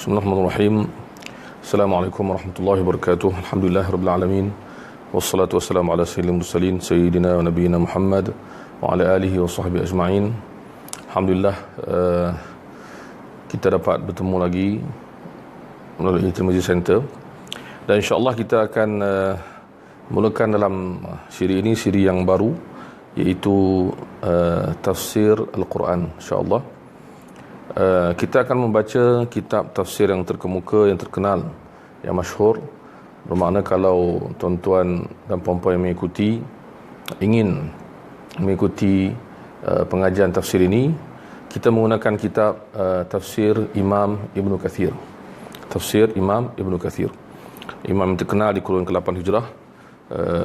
Bismillahirrahmanirrahim. Assalamualaikum warahmatullahi wabarakatuh. Alhamdulillahirabbil alamin. Wassalatu wassalamu ala sayyidil mursalin sayyidina wa nabiyina Muhammad wa ala alihi wa sahbihi ajma'in. Alhamdulillah, kita dapat bertemu lagi melalui Tirmizi Center, dan insya-Allah kita akan mulakan dalam siri ini, siri yang baru, iaitu tafsir Al-Quran, insya-Allah. Kita akan membaca kitab tafsir yang terkemuka, yang terkenal, yang masyhur. Bermakna kalau tuan-tuan dan puan-puan yang ingin mengikuti pengajian tafsir ini, kita menggunakan kitab tafsir Imam Ibn Kathir. Tafsir Imam Ibn Kathir, imam yang terkenal di kurun ke-8 Hijrah,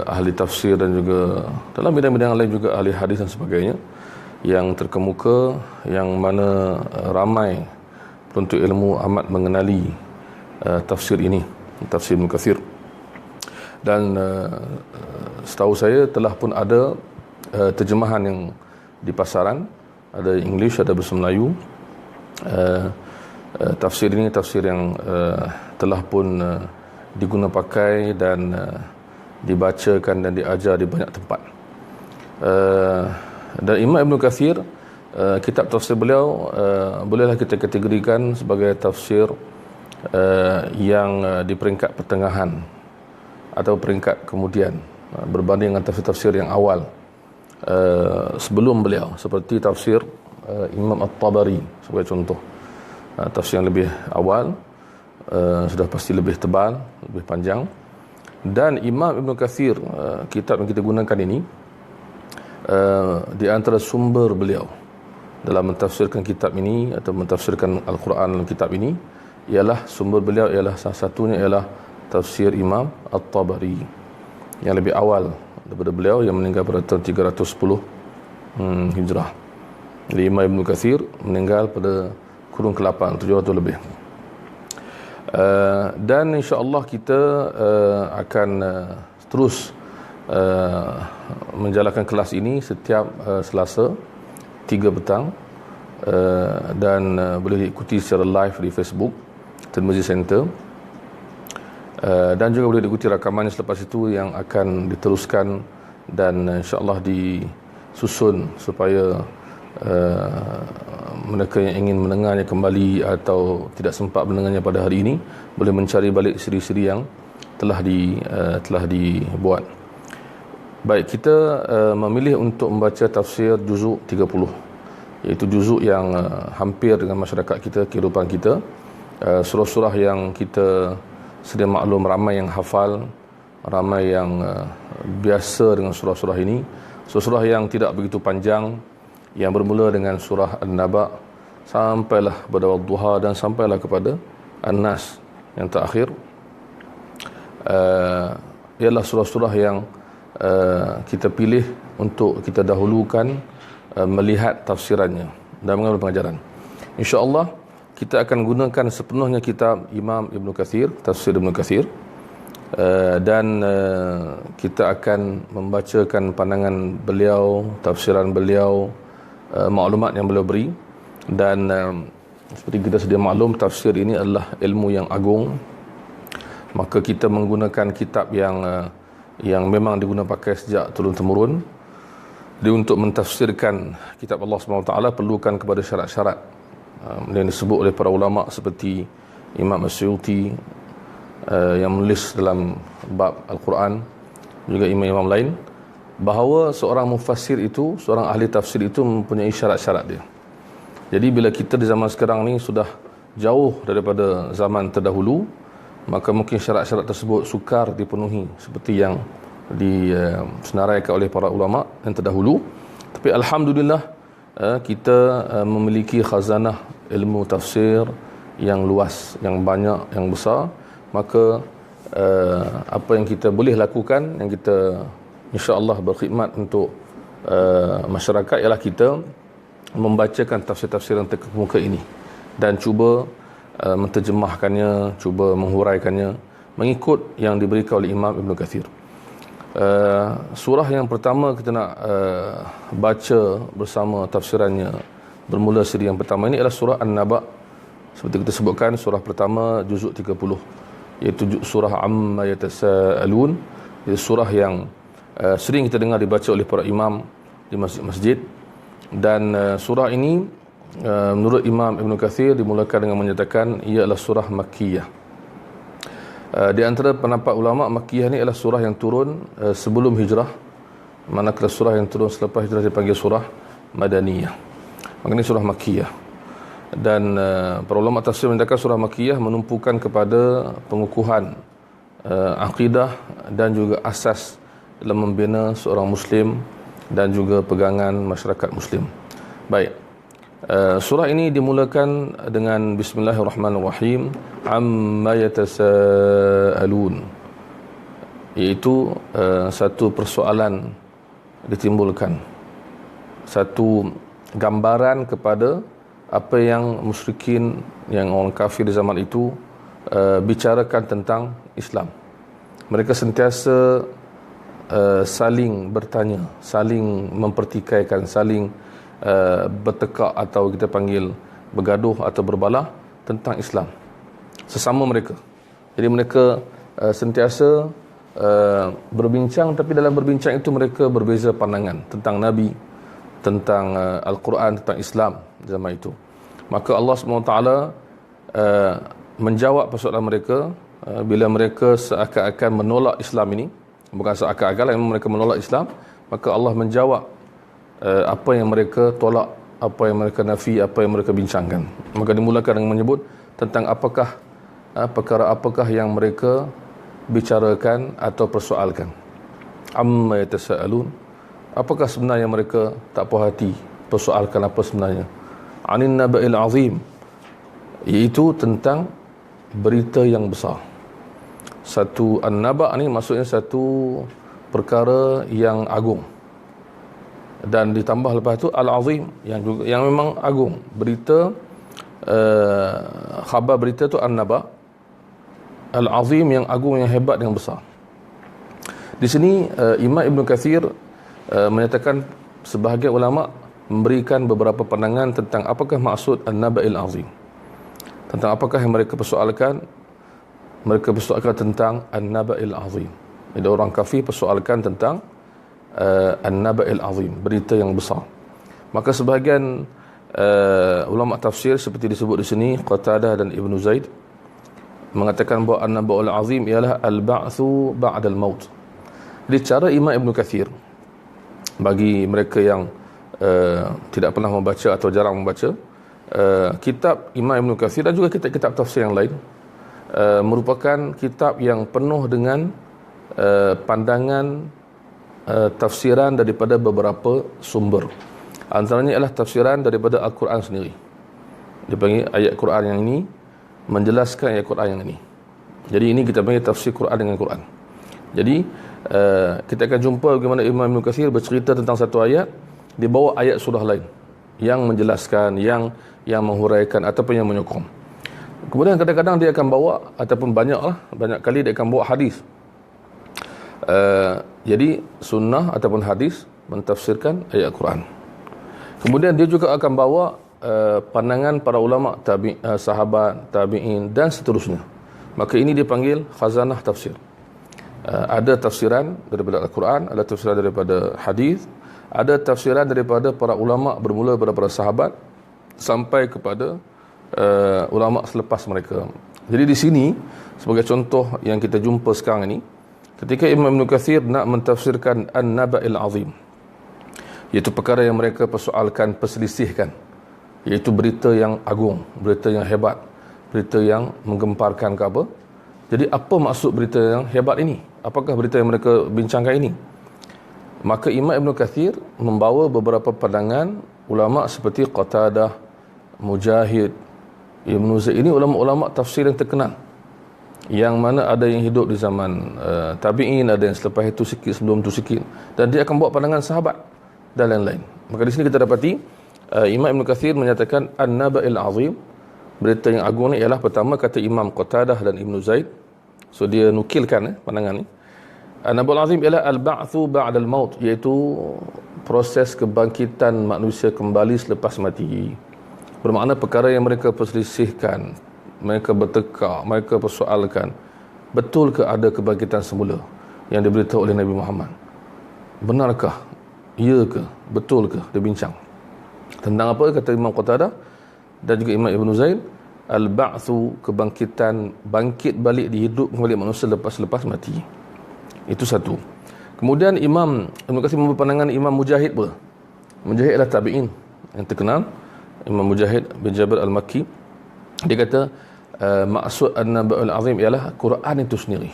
ahli tafsir dan juga dalam bidang-bidang lain juga ahli hadis dan sebagainya, yang terkemuka, yang mana ramai penuntut ilmu amat mengenali tafsir ini, tafsir Ibn Kathir. Dan setahu saya telah pun ada terjemahan yang di pasaran, ada English, ada bahasa Melayu. Tafsir ini tafsir yang telah pun diguna pakai dan dibacakan dan diajar di banyak tempat. Dan Imam Ibn Kathir, kitab tafsir beliau bolehlah kita kategorikan sebagai tafsir yang di peringkat pertengahan atau peringkat kemudian, berbanding dengan tafsir-tafsir yang awal sebelum beliau, seperti tafsir Imam At-Tabari sebagai contoh. Tafsir yang lebih awal, sudah pasti lebih tebal, lebih panjang. Dan Imam Ibn Kathir, kitab yang kita gunakan ini, di antara sumber beliau dalam mentafsirkan kitab ini atau mentafsirkan Al-Quran dalam kitab ini, ialah sumber beliau ialah salah satunya ialah tafsir Imam At-Tabari yang lebih awal daripada beliau, yang meninggal pada tahun 310 Hijrah. Jadi Imam Ibn Kathir meninggal pada kurun ke-8, 700 lebih. Dan insya-Allah kita akan terus menjalankan kelas ini setiap Selasa 3 petang, dan boleh diikuti secara live di Facebook Tirmizi Center, dan juga boleh diikuti rakamannya selepas itu yang akan diteruskan dan insya-Allah disusun supaya mereka yang ingin mendengarnya kembali atau tidak sempat mendengarnya pada hari ini boleh mencari balik siri-siri yang telah dibuat. Baik, kita memilih untuk membaca tafsir juzuk 30, iaitu juzuk yang hampir dengan masyarakat kita, kehidupan kita. Surah-surah yang kita sedia maklum, ramai yang hafal, ramai yang biasa dengan surah-surah ini. Surah-surah yang tidak begitu panjang, yang bermula dengan surah An-Naba sampailah pada Wadduha dan sampailah kepada An-Nas yang terakhir. Ialah surah-surah yang kita pilih untuk kita dahulukan melihat tafsirannya dan mengambil pengajaran. InsyaAllah kita akan gunakan sepenuhnya kitab Imam Ibn Kathir, tafsir Ibn Kathir, dan kita akan membacakan pandangan beliau, tafsiran beliau, maklumat yang beliau beri. Dan seperti kita sedia maklum, tafsir ini adalah ilmu yang agung, maka kita menggunakan kitab yang memang digunakan pakai sejak turun-temurun. Jadi untuk mentafsirkan kitab Allah SWT perlukan kepada syarat-syarat yang disebut oleh para ulama seperti Imam As-Suyuti yang menulis dalam bab Al-Quran, juga imam-imam lain, bahawa seorang mufassir itu, seorang ahli tafsir itu mempunyai syarat-syarat dia. Jadi bila kita di zaman sekarang ni sudah jauh daripada zaman terdahulu, maka mungkin syarat-syarat tersebut sukar dipenuhi seperti yang disenaraikan oleh para ulama yang terdahulu. Tapi alhamdulillah, kita memiliki khazanah ilmu tafsir yang luas, yang banyak, yang besar. Maka apa yang kita boleh lakukan, yang kita insya-Allah berkhidmat untuk masyarakat, ialah kita membacakan tafsir-tafsir yang terkemuka ini dan cuba menterjemahkannya, cuba menghuraikannya mengikut yang diberikan oleh Imam Ibn Kathir. Surah yang pertama kita nak baca bersama tafsirannya, bermula siri yang pertama ini, adalah surah An-Naba. Seperti kita sebutkan, surah pertama juzuk 30, iaitu surah Amma Yatasaalun. Itu surah yang sering kita dengar dibaca oleh para imam di masjid-masjid. Dan surah ini menurut Imam Ibn Kathir dimulakan dengan menyatakan ia adalah surah Makkiyah. Di antara pendapat ulama, Makkiyah ni adalah surah yang turun sebelum hijrah, manakala surah yang turun selepas hijrah dipanggil surah Madaniyah. Maknanya surah Makkiyah. Dan para ulama tafsir menyatakan surah Makkiyah menumpukan kepada pengukuhan akidah dan juga asas dalam membina seorang Muslim dan juga pegangan masyarakat Muslim. Baik, surah ini dimulakan dengan Bismillahirrahmanirrahim, Amma Yatasaalun, iaitu satu persoalan ditimbulkan, satu gambaran kepada apa yang musyrikin, yang orang kafir di zaman itu bicarakan tentang Islam. Mereka sentiasa saling bertanya, saling mempertikaikan, saling bertekak atau kita panggil bergaduh atau berbalah tentang Islam sesama mereka. Jadi mereka sentiasa berbincang, tapi dalam berbincang itu mereka berbeza pandangan tentang Nabi, tentang Al-Quran, tentang Islam zaman itu. Maka Allah SWT menjawab persoalan mereka bila mereka seakan-akan menolak Islam ini. Bukan seakan-akan, memang mereka menolak Islam. Maka Allah menjawab apa yang mereka tolak, apa yang mereka nafi, apa yang mereka bincangkan. Maka dimulakan dengan menyebut tentang apakah perkara apakah yang mereka bicarakan atau persoalkan. Amma yatasaalun, apakah sebenarnya mereka tak puas hati persoalkan apa sebenarnya. Anin naba'il azim, iaitu tentang berita yang besar. Satu an-naba' ni maksudnya satu perkara yang agung, dan ditambah lepas tu al-azim, yang memang agung. Berita khabar berita tu an-naba', al-azim yang agung, yang hebat, yang besar. Di sini Imam Ibn Kathir menyatakan sebahagian ulama memberikan beberapa pandangan tentang apakah maksud an-naba'il azim, tentang apakah yang mereka persoalkan. Mereka persoalkan tentang an-naba'il azim. Jadi orang kafir persoalkan tentang an-naba'il azim, berita yang besar. Maka sebahagian ulama tafsir seperti disebut di sini, Qatadah dan Ibn Zaid, mengatakan bahawa an-naba'ul azim ialah al-ba'thu ba'dal maut. Jadi cara Imam Ibn Kathir, bagi mereka yang tidak pernah membaca atau jarang membaca kitab Imam Ibn Kathir dan juga kitab-kitab tafsir yang lain, merupakan kitab yang penuh dengan pandangan tafsiran daripada beberapa sumber. Antaranya adalah tafsiran daripada Al-Quran sendiri. Dia panggil ayat Quran yang ini menjelaskan ayat Quran yang ini. Jadi ini kita panggil tafsir Quran dengan Quran. Jadi kita akan jumpa bagaimana Imam Ibn Kathir bercerita tentang satu ayat, dia bawa ayat surah lain yang menjelaskan, yang menghuraikan ataupun yang menyokong. Kemudian kadang-kadang dia akan bawa, ataupun banyak kali dia akan bawa hadis. Jadi sunnah ataupun hadis mentafsirkan ayat Quran. Kemudian dia juga akan bawa pandangan para ulama, sahabat, tabi'in dan seterusnya. Maka ini dipanggil khazanah tafsir. Ada tafsiran daripada Al-Quran, ada tafsiran daripada hadis, ada tafsiran daripada para ulama bermula daripada para sahabat sampai kepada ulama selepas mereka. Jadi di sini sebagai contoh yang kita jumpa sekarang ini, ketika Imam Ibn Kathir nak mentafsirkan an-naba'il azim, iaitu perkara yang mereka persoalkan, perselisihkan, iaitu berita yang agung, berita yang hebat, berita yang menggemparkan ke apa. Jadi apa maksud berita yang hebat ini? Apakah berita yang mereka bincangkan ini? Maka Imam Ibn Kathir membawa beberapa pandangan ulama seperti Qatadah, Mujahid, Ibn Zaid. Ini ulama-ulama tafsir yang terkenal, yang mana ada yang hidup di zaman tabi'in, ada yang selepas itu sikit, sebelum itu sikit, dan dia akan bawa pandangan sahabat dan lain-lain. Maka di sini kita dapati Imam Ibn Kathir menyatakan an-naba'il azim, berita yang agung ni ialah, pertama kata Imam Qatadah dan Ibn Zaid, so dia nukilkan pandangan ni, an-naba'il azim ialah al-ba'thu ba'dal maut, iaitu proses kebangkitan manusia kembali selepas mati. Bermakna perkara yang mereka perselisihkan, mereka bertekak, mereka persoalkan, betul ke ada kebangkitan semula yang diberitahu oleh Nabi Muhammad? Benarkah? Ya ke? Betul ke? Dia bincang. Tentang apa? Kata Imam Qatadah dan juga Imam Ibn Zaid, al-ba'thu, kebangkitan, bangkit balik, dihidup kembali manusia lepas mati. Itu satu. Kemudian Imam Ibn Katsir memberi pandangan Imam Mujahid pula. Mujahid adalah tabi'in yang terkenal, Imam Mujahid bin Jabir al-Makki. Dia kata maksud an-naba'ul azim ialah Quran itu sendiri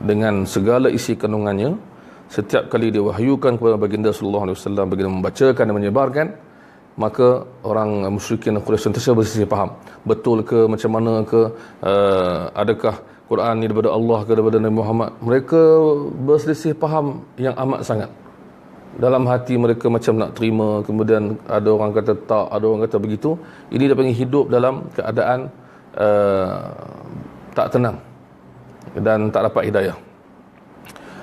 dengan segala isi kandungannya. Setiap kali diwahyukan kepada baginda sallallahu alaihi wasallam, baginda membacakan dan menyebarkan, maka orang musyrikin Quraisy sentiasa berselisih faham, betul ke, macam mana ke, adakah Quran ni daripada Allah ke daripada Nabi Muhammad. Mereka berselisih faham yang amat sangat. Dalam hati mereka macam nak terima, kemudian ada orang kata tak, ada orang kata begitu. Ini dia panggil hidup dalam keadaan tak tenang dan tak dapat hidayah,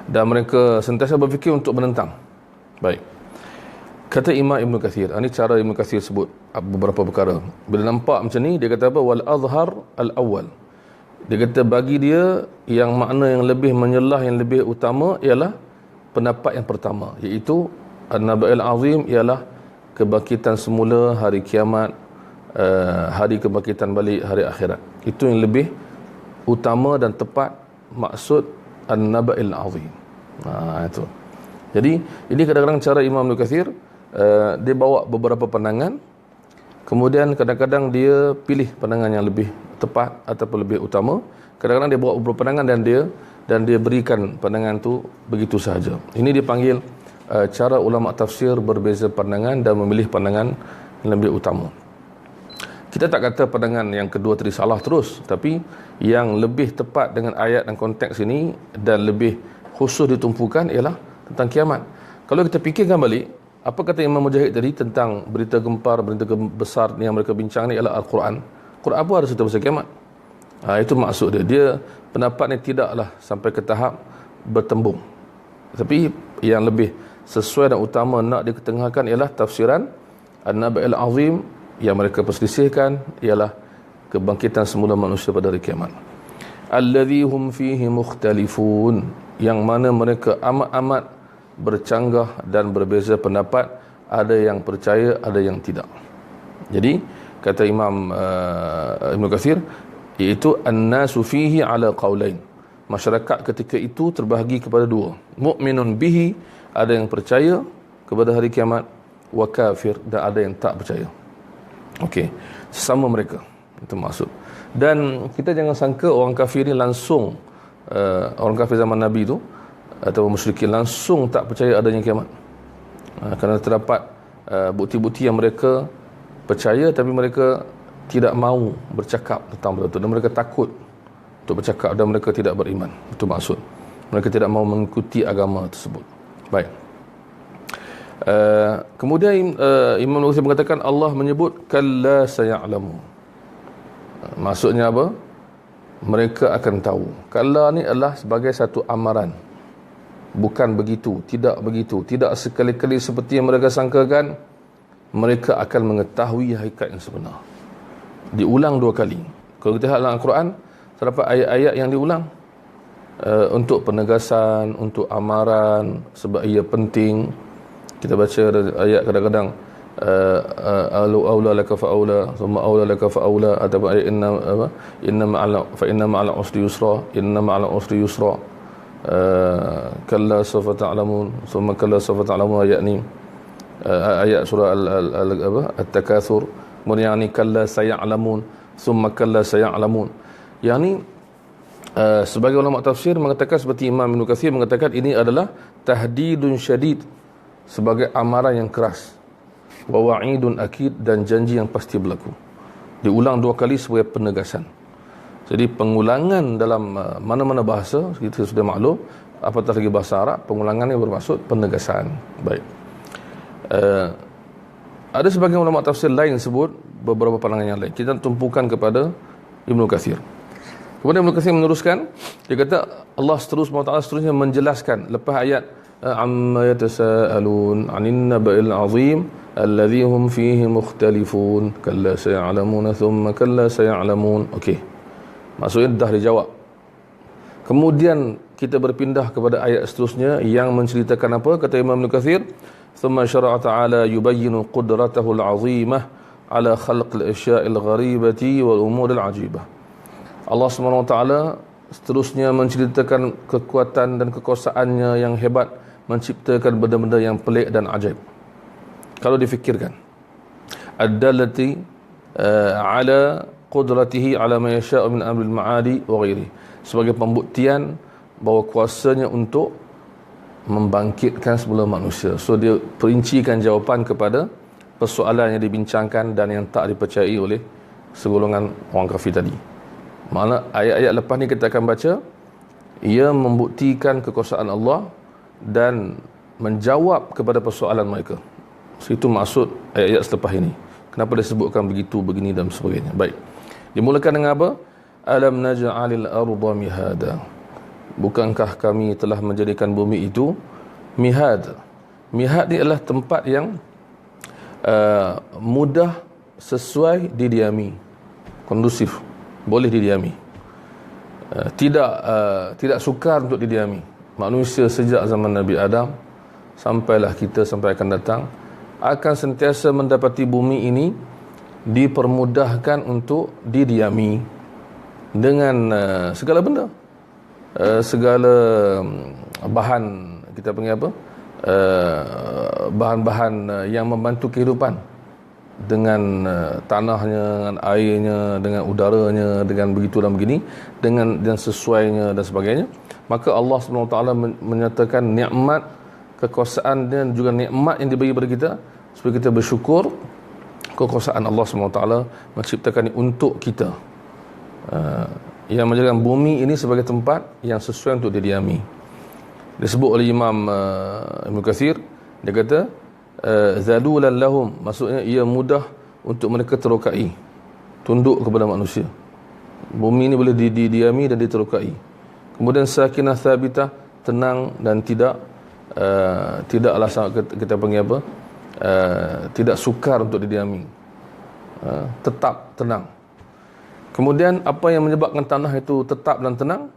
dan mereka sentiasa berfikir untuk menentang. Baik, kata Imam Ibn Katsir, ini cara Ibn Katsir sebut beberapa perkara. Bila nampak macam ni, dia kata apa? Wal azhar al awal. Dia kata bagi dia yang makna yang lebih menyelah, yang lebih utama ialah pendapat yang pertama, iaitu an-naba'il azim ialah kebangkitan semula, hari kiamat, hari kebangkitan balik, hari akhirat. Itu yang lebih utama dan tepat maksud an-naba'il azim. Itu. Jadi ini kadang-kadang cara Imam Ibn Katsir, dia bawa beberapa pandangan, kemudian kadang-kadang dia pilih pandangan yang lebih tepat ataupun lebih utama. Kadang-kadang dia bawa beberapa pandangan dan dia berikan pandangan tu begitu sahaja. Ini dipanggil cara ulama tafsir berbeza pandangan dan memilih pandangan yang lebih utama. Kita tak kata pandangan yang kedua tadi salah terus, tapi yang lebih tepat dengan ayat dan konteks ini dan lebih khusus ditumpukan ialah tentang kiamat. Kalau kita fikirkan balik, apa kata Imam Mujahid tadi tentang berita gempar, berita besar yang mereka bincang ni ialah Al-Quran. Quran apa ada cerita pasal kiamat? Itu maksud dia. Dia pendapat ni tidaklah sampai ke tahap bertembung, tapi yang lebih sesuai dan utama nak diketengahkan ialah tafsiran An-Naba'il Azim. Yang mereka perselisihkan ialah kebangkitan semula manusia pada hari kiamat. Alladhi hum fihi mukhtalifun, yang mana mereka amat-amat bercanggah dan berbeza pendapat, ada yang percaya, ada yang tidak. Jadi kata Imam Ibn Katsir, iaitu an-nasu fihi ala qaulain. Masyarakat ketika itu terbahagi kepada dua. Mu'minun bihi, ada yang percaya kepada hari kiamat, wa kafir, dan ada yang tak percaya. Okey, sesama mereka, itu maksud. Dan kita jangan sangka orang kafir ni langsung, orang kafir zaman Nabi tu atau musyrikin langsung tak percaya adanya kiamat. Kerana terdapat bukti-bukti yang mereka percaya, tapi mereka tidak mahu bercakap tentang benda itu, dan mereka takut untuk bercakap, dan mereka tidak beriman. Itu maksud. Mereka tidak mahu mengikuti agama tersebut. Baik. Kemudian Imam Nawawi mengatakan Allah menyebut kalla saya'lamu. Maksudnya apa? Mereka akan tahu. Kalla ni adalah sebagai satu amaran. Bukan begitu, tidak begitu, tidak sekali-kali seperti yang mereka sangkakan. Mereka akan mengetahui hakikat yang sebenar. Diulang dua kali. Kalau kita lihat dalam Al-Quran, terdapat ayat-ayat yang diulang untuk penegasan, untuk amaran, sebab ia penting. Kita baca ayat kadang-kadang aula laka fa aula, thumma aula laka fa aula, atau ayat inna ma'al usri yusra, inna ma'al usri yusra, kalla sawfa ta'lamun, thumma kalla sawfa ta'lamun, ayat ni ayat surah At-Takatsur. Kemudian yang ni kalla saya'lamun, thumma kalla saya'lamun. Yang ni sebagai ulama tafsir mengatakan, seperti Imam Ibn Katsir mengatakan, ini adalah tahdidun syadid, sebagai amaran yang keras, wa wa'idun akid, dan janji yang pasti berlaku. Diulang dua kali sebagai penegasan. Jadi pengulangan dalam mana-mana bahasa, kita sudah maklum, apatah lagi bahasa Arab, pengulangan ini bermaksud penegasan. Baik. Ada sebagian ulama tafsir lain sebut beberapa pandangan yang lain. Kita tumpukan kepada Ibn Katsir. Kemudian Ibn Katsir meneruskan, dia kata Allah seterusnya menjelaskan lepas ayat amma yatasaalun 'anil naba'il 'azim, alladhi hum fihi mukhtalifun kalla saya'lamuna thumma kalla saya'lamun. Okey, maksudnya dah dijawab. Kemudian kita berpindah kepada ayat seterusnya yang menceritakan apa? Kata Imam Ibn Katsir, thumma syara'a ta'ala yubayyinu qudratahu al-'azimah ala khalq al-asya'i al-gharibati wal umur al-'ajibah. Allah SWT seterusnya menceritakan kekuatan dan kekuasaannya yang hebat menciptakan benda-benda yang pelik dan ajaib. Kalau difikirkan, ad-dallati ala qudratihi ala ma yasha'u min amril ma'adi wa ghairi, sebagai pembuktian bahawa kuasanya untuk membangkitkan semula manusia. So dia perincikan jawapan kepada persoalan yang dibincangkan dan yang tak dipercayai oleh segolongan orang kafir tadi. Mana ayat-ayat lepas ni kita akan baca, ia membuktikan kekuasaan Allah dan menjawab kepada persoalan mereka. So, itu maksud ayat-ayat selepas ini. Kenapa disebutkan begitu, begini dan sebagainya. Baik, dimulakan dengan apa? Alam naj'alil arda mihada, bukankah kami telah menjadikan bumi itu mihad. Mihad ni adalah tempat yang mudah, sesuai didiami, kondusif, boleh didiami, tidak sukar untuk didiami. Manusia sejak zaman Nabi Adam sampailah kita sampai akan datang akan sentiasa mendapati bumi ini dipermudahkan untuk didiami dengan segala benda, segala bahan, kita panggil apa, bahan-bahan yang membantu kehidupan, dengan tanahnya, dengan airnya, dengan udaranya, dengan begitu dan begini, dengan sesuainya dan sebagainya. Maka Allah SWT menyatakan nikmat, kekuasaan dan juga nikmat yang diberi kepada kita supaya kita bersyukur kekuasaan Allah SWT menciptakan ini untuk kita, yang menjadikan bumi ini sebagai tempat yang sesuai untuk didiami. Disebut oleh Imam Ibn Katsir, dia kata zalulan lahum, maksudnya ia mudah untuk mereka terokai, tunduk kepada manusia. Bumi ini boleh didiami dan diterokai. Kemudian sakinah thabitah, tenang dan tidaklah kita panggil apa, tidak sukar untuk didiami, tetap tenang. Kemudian apa yang menyebabkan tanah itu tetap dan tenang?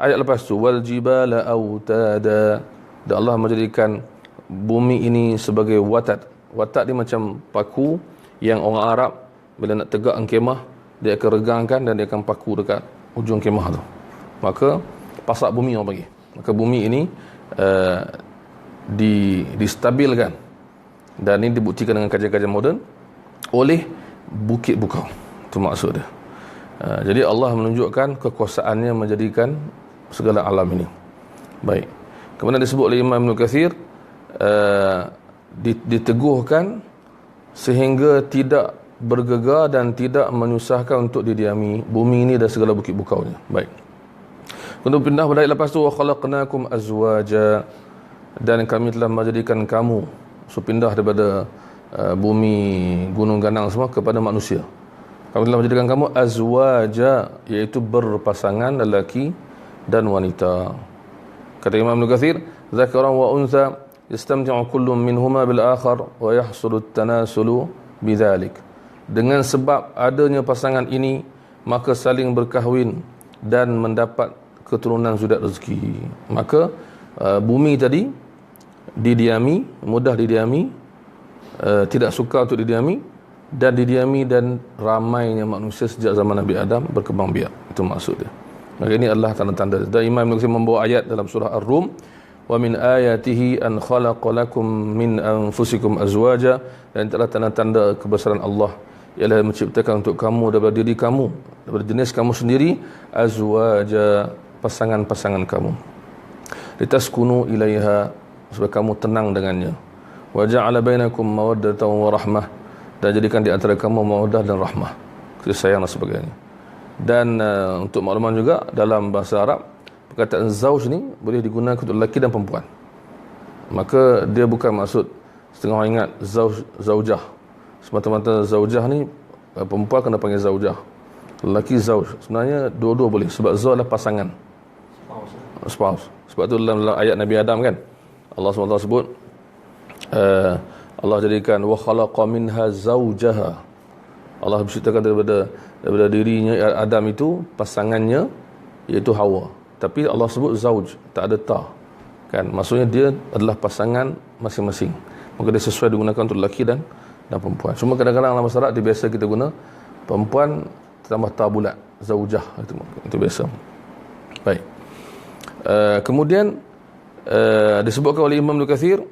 Ayat lepas tu, wal jibala autada, dan Allah menjadikan bumi ini sebagai watad. Watad ni macam paku yang orang Arab bila nak tegakkan kemah, dia akan regangkan dan dia akan paku dekat ujung kemah tu. Maka pasak bumi orang panggil. Maka bumi ini distabilkan, dan ini dibuktikan dengan kajian-kajian moden oleh bukit bukau. Itu maksud dia. Jadi Allah menunjukkan kekuasaannya menjadikan segala alam ini. Baik. Kemudian disebut oleh Imam Ibn Katsir, diteguhkan sehingga tidak bergegar dan tidak menyusahkan untuk didiami bumi ini dan segala bukit bukaunya. Baik. Kemudian pindah pada ayat lepas tu, wa khalaqnakum azwaja, dan kami telah menjadikan kamu. So pindah daripada bumi, gunung ganang semua kepada manusia. Kami telah menjadikan kamu azwaja, iaitu berpasangan lelaki dan wanita. Kata Imam Ibn Katsir, zakaran wa untha yastamti'u kullu minhuma bil akhar wa yahsulu at-tanasulu bidzalik. Dengan sebab adanya pasangan ini, maka saling berkahwin dan mendapat keturunan zuriat rezeki. Maka bumi tadi didiami, mudah didiami, tidak suka untuk didiami, dan didiami, dan ramainya manusia sejak zaman Nabi Adam berkembang biak. Itu maksud dia. Maka ini adalah tanda-tanda. Dan Imam Ibn Katsir membawa ayat dalam surah Ar-Rum, wa min ayatihi an khalaqa lakum min anfusikum azwaja, dan adalah tanda-tanda kebesaran Allah ialah menciptakan untuk kamu daripada diri kamu, daripada jenis kamu sendiri, azwaja, pasangan-pasangan kamu, litaskunu ilaiha, supaya kamu tenang dengannya, wa ja'ala bainakum mawaddatan wa rahmah, dan jadikan di antara kamu mawaddah dan rahmah, kasih sayang dan sebagainya. Dan untuk makluman juga, dalam bahasa Arab perkataan zauj ni boleh digunakan untuk lelaki dan perempuan. Maka dia bukan maksud setengah orang ingat zaujah, semata-mata zaujah ni perempuan kena panggil zaujah, lelaki zauj. Sebenarnya dua-dua boleh, sebab zauj adalah pasangan, spouse. Sebab tu dalam ayat Nabi Adam kan, Allah SWT sebut Allah jadikan wa khalaqa minha zaujaha. Allah menciptakan daripada dirinya Adam itu pasangannya, iaitu Hawa. Tapi Allah sebut zauj, tak ada ta. Kan? Maksudnya dia adalah pasangan masing-masing. Maka dia sesuai digunakan untuk lelaki dan perempuan. Cuma kadang-kadang dalam masyarakat dia biasa kita guna perempuan tambah ta bulat, zaujah, itu biasa. Baik. Kemudian disebutkan oleh Imam Ibn Katsir,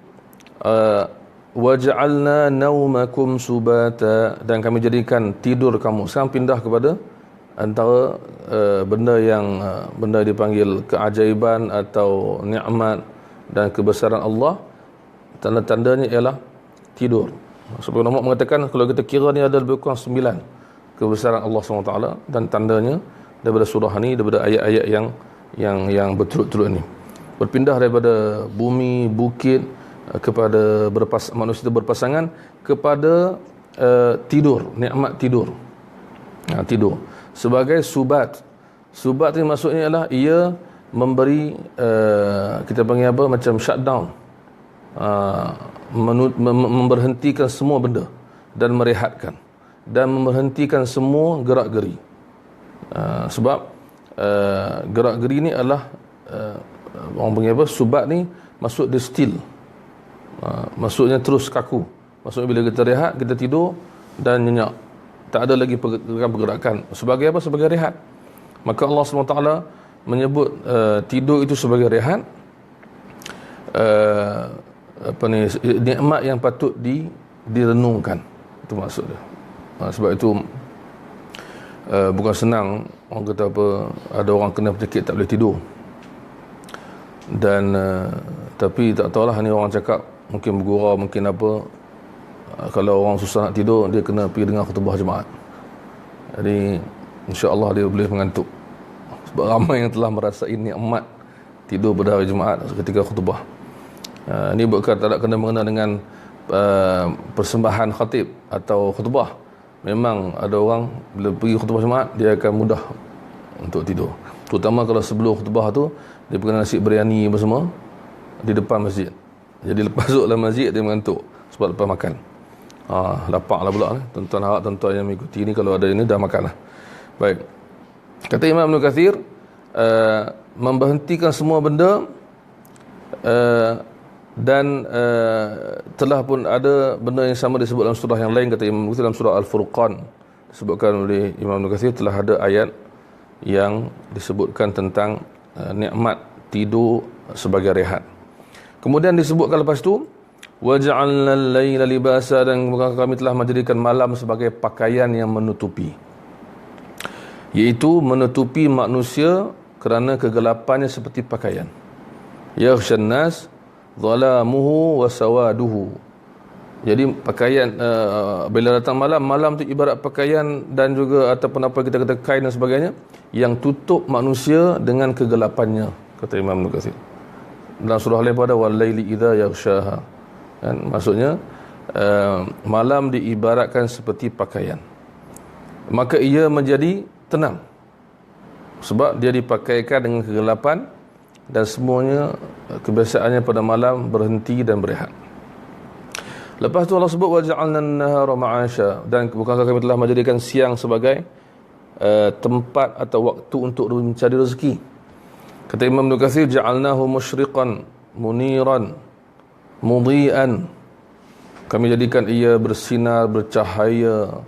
waja'alna naumakum subata, dan kami jadikan tidur kamu. Sekarang pindah kepada antara benda dipanggil keajaiban atau nikmat dan kebesaran Allah. Tanda-tandanya ialah tidur. Sebab ulama mengatakan kalau kita kira ni ada lebih kurang 9 kebesaran Allah SWT, dan tandanya daripada surah ni, daripada ayat-ayat yang berturut-turut ni. Berpindah daripada bumi, bukit, kepada manusia itu berpasangan, kepada tidur, nikmat tidur. Tidur sebagai subat. Subat ni maksudnya ialah ia memberi kita panggil apa, macam shutdown, memberhentikan semua benda dan merehatkan dan memberhentikan semua gerak-geri. Sebab gerak-geri ni adalah orang panggil apa, subat ni maksud dia still, maksudnya terus kaku. Maksudnya bila kita rehat, kita tidur dan nyenyak, tak ada lagi pergerakan. Sebagai apa? Sebagai rehat. Maka Allah SWT menyebut tidur itu sebagai rehat, nikmat yang patut direnungkan. Itu maksud dia. Sebab itu bukan senang. Orang kata apa, ada orang kena penyakit tak boleh tidur, dan tapi tak tahulah, ni orang cakap mungkin bergurau, mungkin apa, kalau orang susah nak tidur, dia kena pergi dengar khutbah Jumaat. Jadi insya-Allah dia boleh mengantuk. Sebab ramai yang telah merasai nikmat tidur pada hari Jumaat ketika khutbah. Ini bukan tak ada kena mengena dengan persembahan khatib atau khutbah. Memang ada orang bila pergi khutbah Jumaat, dia akan mudah untuk tidur. Terutama kalau sebelum khutbah tu dia pegang nasi biryani apa semua di depan masjid. Jadi lepas masuk dalam masjid dia mengantuk sebab lepas makan. Lapaklah pula ni. Tuan-tuan harap tuan-tuan yang mengikuti ni kalau ada ini dah makanlah. Baik. Kata Imam Ibn Katsir, memberhentikan semua benda, dan telah pun ada benda yang sama disebut dalam surah yang lain. Kata Imam Ibn Katsir dalam surah Al-Furqan, disebutkan oleh Imam Ibn Katsir, telah ada ayat yang disebutkan tentang nikmat tidur sebagai rehat. Kemudian disebutkan lepas tu, waja'alna al-laila libasa, dan kami telah menjadikan malam sebagai pakaian yang menutupi, iaitu menutupi manusia kerana kegelapannya seperti pakaian. Yaghshan nas dhalamuhu wa sawaduhu. Jadi pakaian bila datang malam tu ibarat pakaian, dan juga ataupun apa kita kata kain dan sebagainya, yang tutup manusia dengan kegelapannya, kata Imam Ibn Katsir. Dalam surah lain pada wal-laili idza yaghshaha, kan, maksudnya malam diibaratkan seperti pakaian, maka ia menjadi tenang sebab dia dipakaikan dengan kegelapan, dan semuanya kebiasaannya pada malam berhenti dan berehat. Lepas tu Allah sebut waja'alna an-nahara ma'asha, dan bukankah kami telah menjadikan siang sebagai tempat atau waktu untuk mencari rezeki. Kata Imam Ibn Katsir, ja'alnahu musyriqan muniran mudhi'an, kami jadikan ia bersinar, bercahaya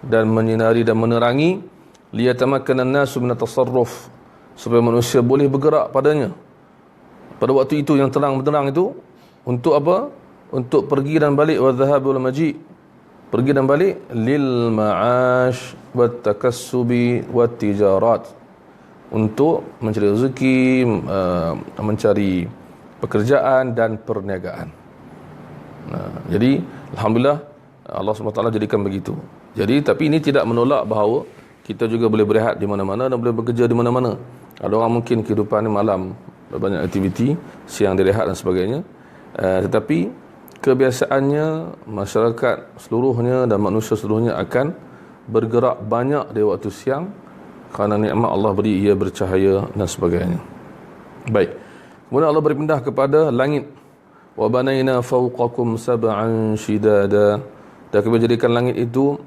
dan menyinari dan menerangi, liyatamakkana an-nasu min at-tasarruf, supaya manusia boleh bergerak padanya pada waktu itu yang terang benderang itu. Untuk apa? Untuk pergi dan balik, wa dhahab wal maji', pergi dan balik, lil ma'ash wat takassubi wat tijarat, untuk mencari rezeki, mencari pekerjaan dan perniagaan. Jadi alhamdulillah Allah SWT jadikan begitu. Jadi tapi ini tidak menolak bahawa kita juga boleh berehat di mana-mana dan boleh bekerja di mana-mana. Ada orang mungkin kehidupan ni malam banyak aktiviti, siang direhat dan sebagainya. Tetapi kebiasaannya masyarakat seluruhnya dan manusia seluruhnya akan bergerak banyak di waktu siang, kerana nikmat Allah beri ia bercahaya dan sebagainya. Baik. Kemudian Allah berpindah kepada langit. wa banaina fawqakum sab'an shidada, dan kami jadikan langit itu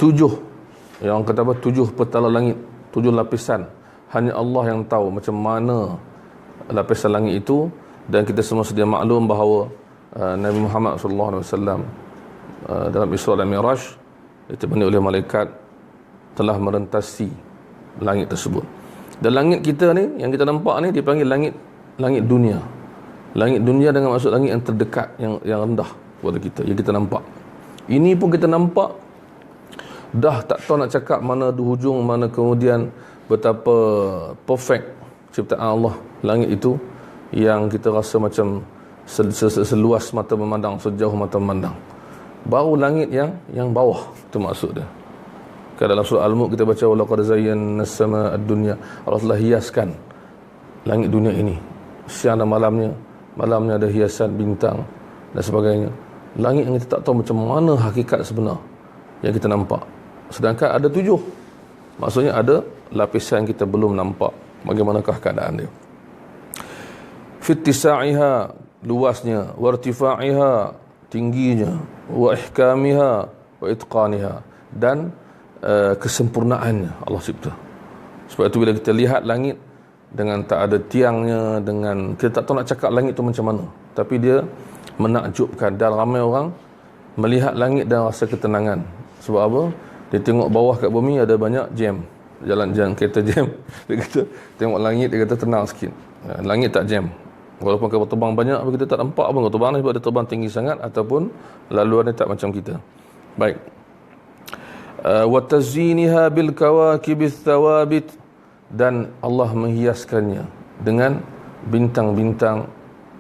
7, yang kata apa, 7 petala langit, 7 lapisan. Hanya Allah yang tahu macam mana lapisan langit itu. Dan kita semua sedia maklum bahawa Nabi Muhammad SAW dalam Isra dan Mi'raj ditemani oleh malaikat telah merentasi langit tersebut. Dan langit kita ni, yang kita nampak ni, dipanggil langit dunia. Langit dunia dengan maksud langit yang terdekat, yang rendah kepada kita, yang kita nampak. Ini pun kita nampak, dah tak tahu nak cakap mana di hujung, mana kemudian, betapa perfect ciptaan Allah langit itu, yang kita rasa macam seluas mata memandang, sejauh mata memandang. Baru langit yang bawah, itu maksud dia. Kan dalam surah Al-Mulk kita baca, walaqad zayyana as-samaa ad-dunya, Allah telah hiaskan langit dunia ini, siang dan malamnya ada hiasan bintang dan sebagainya. Langit yang kita tak tahu macam mana hakikat sebenar yang kita nampak. Sedangkan ada 7, maksudnya ada lapisan yang kita belum nampak bagaimanakah keadaan dia. Fittisa'iha, luasnya, wartifa'iha, tingginya, wa ihkamiha wa itqaniha, dan kesempurnaannya Allah cipta. Sebab itu bila kita lihat langit dengan tak ada tiangnya, dengan kita tak tahu nak cakap langit tu macam mana, tapi dia menakjubkan, dan ramai orang melihat langit dan rasa ketenangan. Sebab apa? Dia tengok bawah kat bumi ada banyak jam, jalan kereta jam. Dia kata tengok langit, dia kata tenang sikit. Langit tak jam. Walaupun kapal terbang banyak, kita tak nampak pun kapal terbang ni, sebab dia terbang tinggi sangat, ataupun laluan dia tak macam kita. Baik. Wa taziniha bil kawakibith thawabit, dan Allah menghiaskannya dengan bintang-bintang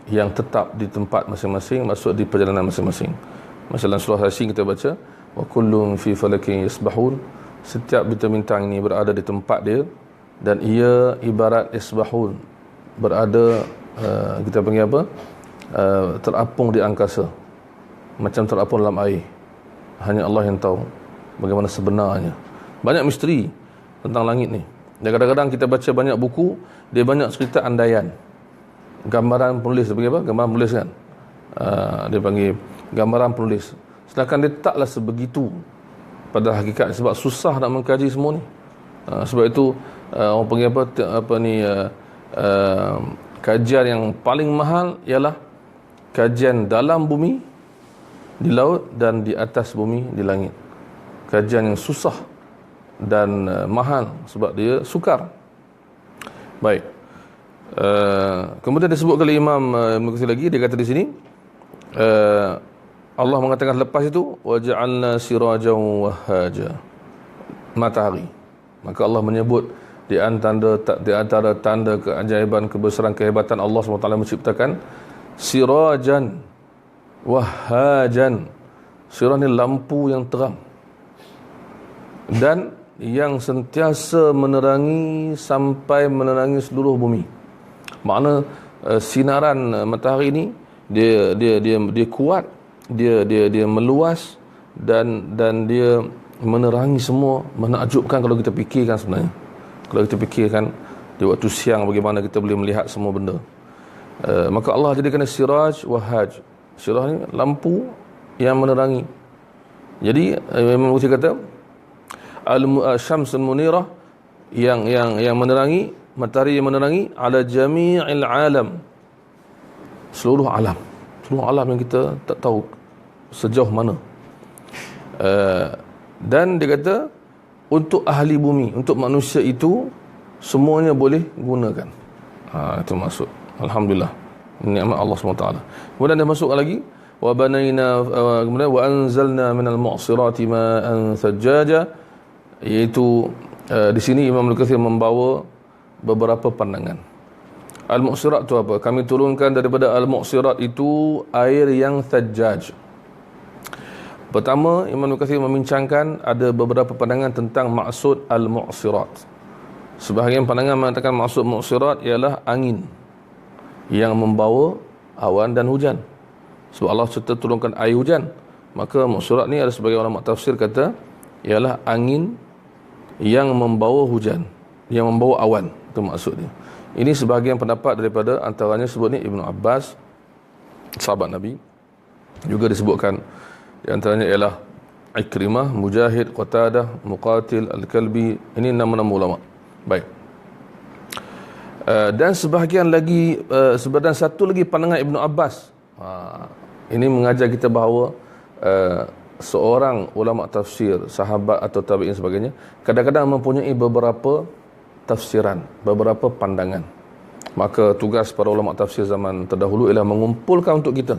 yang tetap di tempat masing-masing, maksud di perjalanan masing-masing. Masalah surah Yasin kita baca, wa kullun fi falakin yasbahun, setiap bintang-bintang ini berada di tempat dia, dan ia ibarat yasbahun, berada kita panggil apa, terapung di angkasa, macam terapung dalam air. Hanya Allah yang tahu bagaimana sebenarnya. Banyak misteri tentang langit ni. Dan kadang-kadang kita baca banyak buku, dia banyak cerita andaian, gambaran penulis. Dia panggil apa? Gambaran penulis kan. Dia panggil gambaran penulis. Sedangkan dia taklah sebegitu pada hakikat, sebab susah nak mengkaji semua ni. Sebab itu orang panggil kajian yang paling mahal ialah kajian dalam bumi, di laut, dan di atas bumi, di langit. Kajian yang susah dan mahal sebab dia sukar. Baik. Kemudian disebut oleh Imam Ibn Katsir lagi, dia kata di sini, Allah mengatakan lepas itu, waja'alna sirajan wahaja, matahari. Maka Allah menyebut di antara tanda keajaiban, kebesaran, kehebatan Allah SWT menciptakan sirajan wahajan. Siraj ni lampu yang terang dan yang sentiasa menerangi sampai menerangi seluruh bumi. Makna sinaran matahari ni dia kuat, dia meluas, dan dia menerangi semua. Menakjubkan kalau kita fikirkan sebenarnya. Kalau kita fikirkan di waktu siang bagaimana kita boleh melihat semua benda. Maka Allah jadikan siraj wahaj. Siraj ni lampu yang menerangi. Jadi Imam Bukhari kata al-syamsul munirah, yang menerangi, matahari yang menerangi ala jami'il alam, seluruh alam yang kita tak tahu sejauh mana. Dan dia kata untuk ahli bumi, untuk manusia itu semuanya boleh gunakan. Itu maksud. Alhamdulillah, nikmat Allah SWT. Kemudian dia masuk lagi, wa banaina, kemudian wa anzalna minal mu'sirati ma'an thajjaja, iaitu di sini Imam Ibn Katsir membawa beberapa pandangan. Al-mu'sirat itu apa? Kami turunkan daripada al-mu'sirat itu air yang thajjaj. Pertama, Imam Ibn Katsir membincangkan ada beberapa pandangan tentang maksud al-mu'sirat. Sebahagian pandangan mengatakan maksud mu'sirat ialah angin yang membawa awan dan hujan. Sebab Allah serta turunkan air hujan. Maka mu'sirat ni ada sebagai ulama tafsir kata ialah angin yang membawa hujan, yang membawa awan. Itu maksud dia. Ini sebahagian pendapat daripada antaranya sebut ni Ibn Abbas, sahabat Nabi. Juga disebutkan di antaranya ialah Ikrimah, Mujahid, Qatadah, Muqatil, Al-Kalbi. Ini nama-nama ulama. Baik. Dan sebahagian lagi, dan satu lagi pandangan Ibnu Abbas. Ini mengajar kita bahawa seorang ulama tafsir, sahabat atau tabi'in sebagainya, kadang-kadang mempunyai beberapa tafsiran, beberapa pandangan. Maka tugas para ulama tafsir zaman terdahulu ialah mengumpulkan untuk kita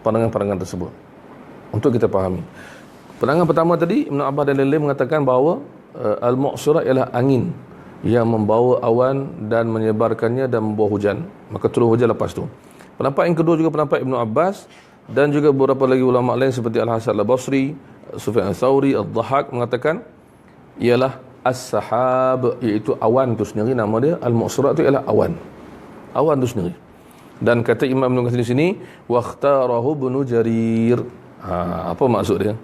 pandangan-pandangan tersebut untuk kita fahami. Pandangan pertama tadi, Ibn Abbas dan lain-lain mengatakan bahawa al-mu'sirah ialah angin yang membawa awan dan menyebarkannya dan membawa hujan, maka turun hujan lepas tu. Pendapat yang kedua juga pendapat Ibn Abbas dan juga beberapa lagi ulama lain seperti Al-Hasan Al-Basri, Sufyan Al-Thawri, Al-Dhahak mengatakan ialah as-sahab, iaitu awan itu sendiri. Nama dia al-mu'sirah itu ialah awan itu sendiri. Dan kata Imam Ibn Katsir di sini, waqtarahu Ibnu Jarir. Apa maksud dia?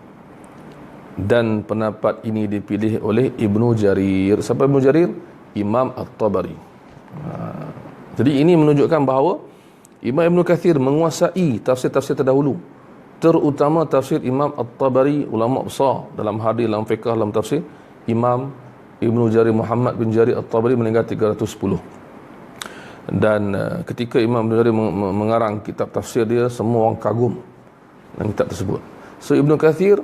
Dan pendapat ini dipilih oleh Ibnu Jarir. Siapa Ibnu Jarir? Imam At-Tabari. Jadi ini menunjukkan bahawa Imam Ibn Katsir menguasai tafsir-tafsir terdahulu, terutama tafsir Imam At-Tabari, ulama besar dalam hadis, dalam fiqh, dalam tafsir. Imam Ibnu Jarir Muhammad bin Jarir At-Tabari meninggal 310. Dan ketika Imam Ibn Jarir mengarang kitab tafsir dia, semua orang kagum dengan kitab tersebut. So Ibn Katsir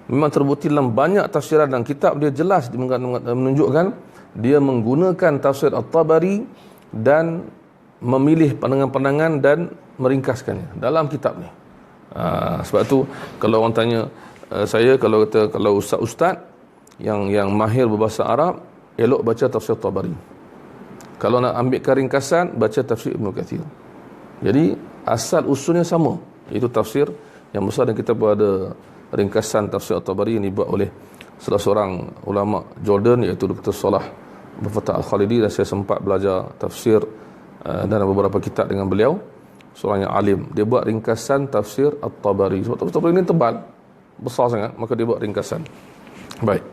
memang terbukti dalam banyak tafsiran dan kitab dia jelas menunjukkan dia menggunakan tafsir At-Tabari dan memilih pandangan-pandangan dan meringkaskannya dalam kitab ni. Sebab tu kalau orang tanya saya, kalau ustaz-ustaz yang mahir berbahasa Arab, elok baca tafsir Tabari. Kalau nak ambil ringkasan, baca tafsir Ibn Katsir. Jadi asal usulnya sama, iaitu tafsir yang besar. Dan kita pun ada ringkasan tafsir At-Tabari yang dibuat oleh salah seorang ulama Jordan, iaitu Dr. Salah bin Fattah Al-Khalidi, dan saya sempat belajar tafsir dan beberapa kitab dengan beliau. Seorang yang alim, dia buat ringkasan tafsir At-Tabari. Sebab tafsir At-Tabari ini tebal, besar sangat, maka dia buat ringkasan. Baik.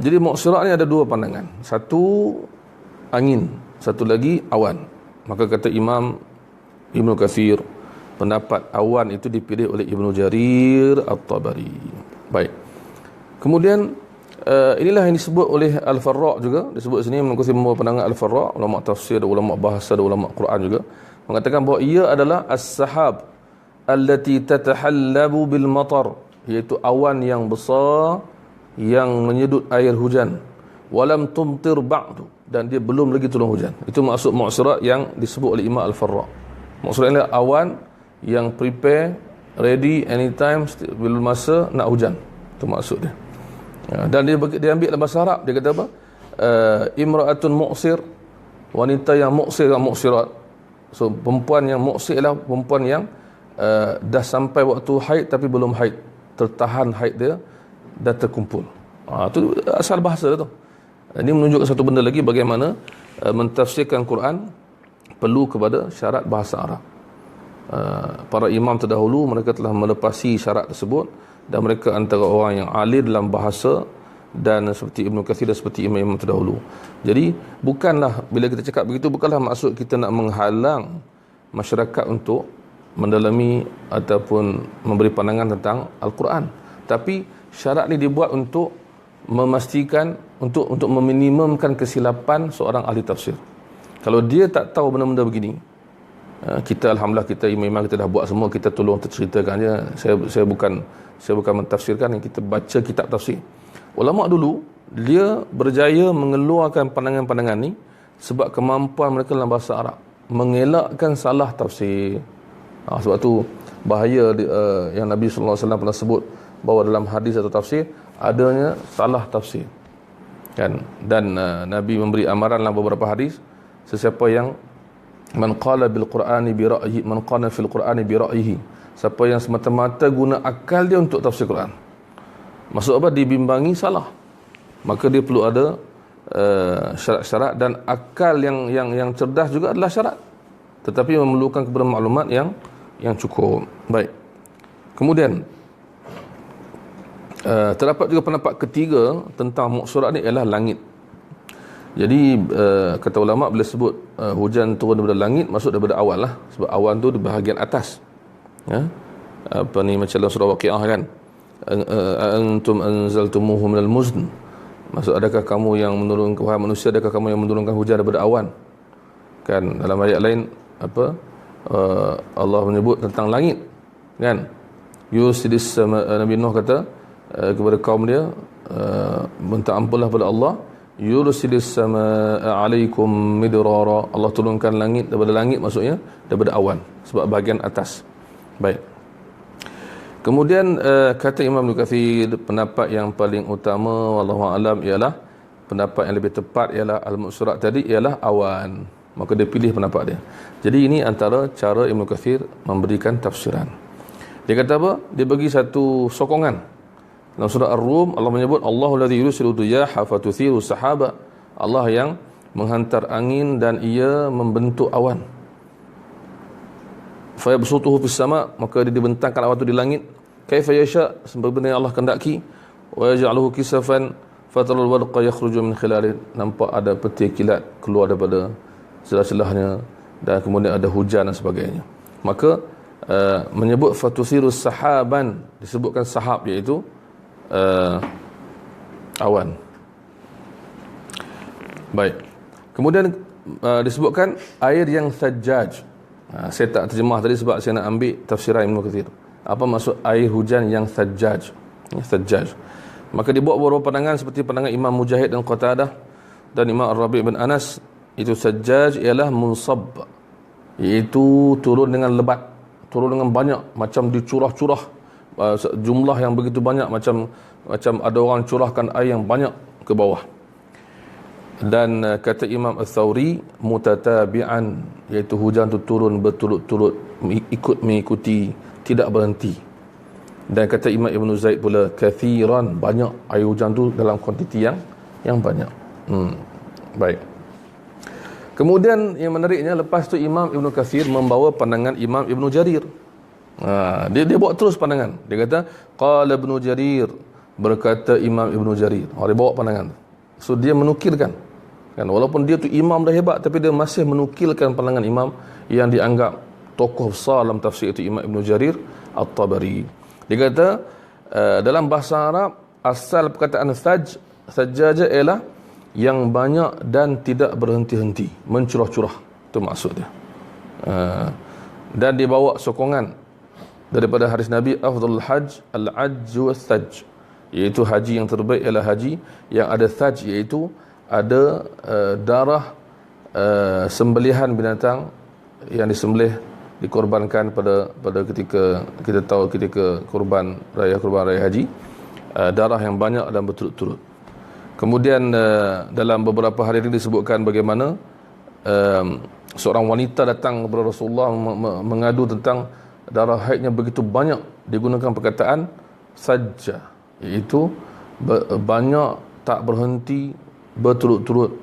Jadi mu'sirah ni ada dua pandangan. Satu angin, satu lagi awan. Maka kata Imam Ibn Katsir, pendapat awan itu dipilih oleh Ibnu Jarir At-Tabari. Baik. Kemudian inilah yang disebut oleh Al-Farra' juga. Disebut sini Ibn Katsir membawa pandangan Al-Farra', ulama tafsir, ulama bahasa, ulama Quran juga, mengatakan bahawa ia adalah as-sahab allati tatahallabu bil matar, iaitu awan yang besar yang menyedut air hujan. Walam tumtir ba'du, dan dia belum lagi turun hujan. Itu maksud mu'sirah yang disebut oleh Imam Al-Farra'. Mu'sirah adalah awan yang prepare, ready anytime, bila masa nak hujan. Itu maksud dia. Dan dia ambil dalam bahasa Arab, dia kata apa? Imra'atun mu'sir, wanita yang mu'sir, yang mu'sirat. So perempuan yang mu'sir ialah perempuan yang dah sampai waktu haid tapi belum haid, tertahan haid dia, dah terkumpul. Itu asal bahasa dia tu. Ini menunjukkan satu benda lagi, bagaimana mentafsirkan Quran perlu kepada syarat bahasa Arab. Para imam terdahulu mereka telah melepasi syarat tersebut, dan mereka antara orang yang ahli dalam bahasa, dan seperti Ibn Katsir dan seperti imam-imam terdahulu. Jadi bukanlah, bila kita cakap begitu, bukanlah maksud kita nak menghalang masyarakat untuk mendalami ataupun memberi pandangan tentang Al-Quran. Tapi syarat ni dibuat untuk memastikan, untuk meminimumkan kesilapan seorang ahli tafsir. Kalau dia tak tahu benda-benda begini, kita alhamdulillah, kita imam-imam kita dah buat semua, kita tolong terceritakan je. Saya bukan mentafsirkan, kita baca kitab tafsir. Ulama dulu dia berjaya mengeluarkan pandangan-pandangan ni sebab kemampuan mereka dalam bahasa Arab, mengelakkan salah tafsir. Sebab tu bahaya yang Nabi sallallahu alaihi wasallam pernah sebut bahawa dalam hadis atau tafsir adanya salah tafsir, kan? Dan Nabi memberi amaran dalam beberapa hadis, sesiapa yang man qala bil qur'ani bi ra'yi, man qala fil qur'ani bi ra'yihi, siapa yang semata-mata guna akal dia untuk tafsir Quran, maksud apa? Dibimbangi salah, maka dia perlu ada syarat-syarat, dan akal yang cerdas juga adalah syarat, tetapi memerlukan kepada maklumat yang cukup. Baik. Kemudian terdapat juga pendapat ketiga tentang mu'sirah ni ialah langit. Jadi kata ulama bila sebut hujan turun daripada langit, maksud daripada awan lah, sebab awan tu di bahagian atas, ya. Apa ni, macam dalam surah Waqiah kan, antum anzaltumuhu minal muzn, maksud adakah kamu yang menurunkan, wahai manusia, adakah kamu yang menurunkan hujan daripada awan, kan. Dalam ayat lain apa, Allah menyebut tentang langit, kan. Yusidis sama, Nabi Nuh kata kepada kaum dia, minta ampunlah pada Allah, yursilis sama alaikum midrara, Allah turunkan langit, daripada langit maksudnya daripada awan, sebab bahagian atas. Baik. Kemudian kata Imam Ibn Kathir, pendapat yang paling utama wallahu alam ialah, pendapat yang lebih tepat ialah al-mu'surat tadi ialah awan. Maka dia pilih pendapat dia. Jadi ini antara cara Ibn Kathir memberikan tafsiran. Dia kata apa? Dia bagi satu sokongan. Dalam surah Ar-Rum, Allah menyebut Allahul ladzi yursilu riyaha fatuthiru sahaba. Allah yang menghantar angin dan ia membentuk awan. Fa yabsutuhu fis sama, maka dia dibentangkan awan itu di langit. Kaifa yasha, sebagaimana Allah kehendaki. Wa yaj'aluhu kisafan fatarul wadqa yakhruju min khilalihi, nampak ada petir kilat keluar daripada celah-celahnya, dan kemudian ada hujan dan sebagainya. Maka menyebut fatuthiru sahaban, disebutkan sahab iaitu awan. Baik. Kemudian disebutkan air yang sajjaj. Saya tak terjemah tadi sebab saya nak ambil tafsiran Ibn Kathir. Apa maksud air hujan yang sajjaj? Sajjaj. Maka dibuat beberapa pandangan, seperti pandangan Imam Mujahid dan Qatadah dan Imam Ar-Rabi' bin Anas. Itu sajjaj ialah munsab, iaitu turun dengan lebat, turun dengan banyak, macam dicurah-curah, jumlah yang begitu banyak, macam ada orang curahkan air yang banyak ke bawah. Dan kata Imam Al-Thawri, mutatabi'an, iaitu hujan tu turun berturut-turut, mengikuti, tidak berhenti. Dan kata Imam Ibn Zaid pula, kathiran, banyak, air hujan tu dalam kuantiti yang banyak. Baik. Kemudian yang menariknya, lepas tu Imam Ibn Kathir membawa pandangan Imam Ibn Jarir. Dia bawa terus pandangan. Dia kata qala Ibn Jarir, berkata Imam Ibn Jarir. Dia bawa pandangan. So dia menukilkan, kan, walaupun dia tu imam dah hebat, tapi dia masih menukilkan pandangan imam yang dianggap tokoh besar dalam tafsir, itu Imam Ibn Jarir At-Tabari. Dia kata dalam bahasa Arab, asal perkataan sajjaja ialah yang banyak dan tidak berhenti-henti, mencurah-curah, itu maksud dia. Dan dibawa sokongan daripada hadis Nabi, afdalul hajj al-ajj was-sajj, iaitu haji yang terbaik ialah haji yang ada sajj, iaitu ada darah sembelihan binatang yang disembelih, dikorbankan pada ketika kita tahu ketika kurban raya haji, darah yang banyak dan berturut-turut. Kemudian dalam beberapa hari ini disebutkan bagaimana seorang wanita datang kepada Rasulullah mengadu tentang darah haidnya begitu banyak, digunakan perkataan sajja, iaitu banyak, tak berhenti, berturut-turut.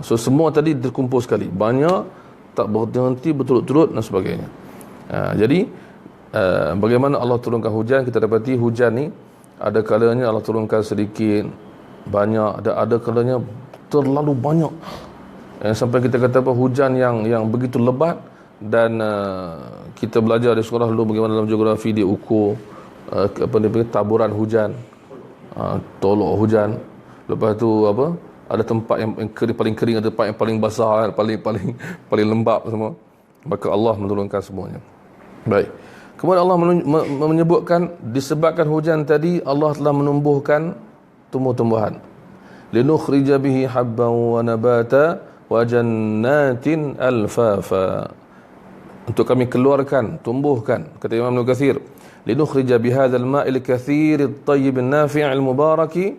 So semua tadi terkumpul sekali, banyak, tak berhenti, berturut-turut dan sebagainya. Jadi bagaimana Allah turunkan hujan, kita dapati hujan ni ada kalanya Allah turunkan sedikit, banyak, ada kalanya terlalu banyak, sampai kita kata apa, hujan yang begitu lebat. Dan kita belajar di sekolah dulu bagaimana dalam geografi diukur taburan hujan, tolok hujan. Lepas tu apa, ada tempat yang paling kering, ada tempat yang paling basah, paling lembap semua. Maka Allah menurunkan semuanya. Baik. Kemudian Allah menyebutkan disebabkan hujan tadi Allah telah menumbuhkan tumbuh-tumbuhan. Linukhrija bihi habban wa nabata wa jannatin alfafa. Untuk kami keluarkan, tumbuhkan, kata Imam Ibn Kathir, linukhrija bihadzal ma'il kathir at-tayyib an-nafi' al-mubaraki,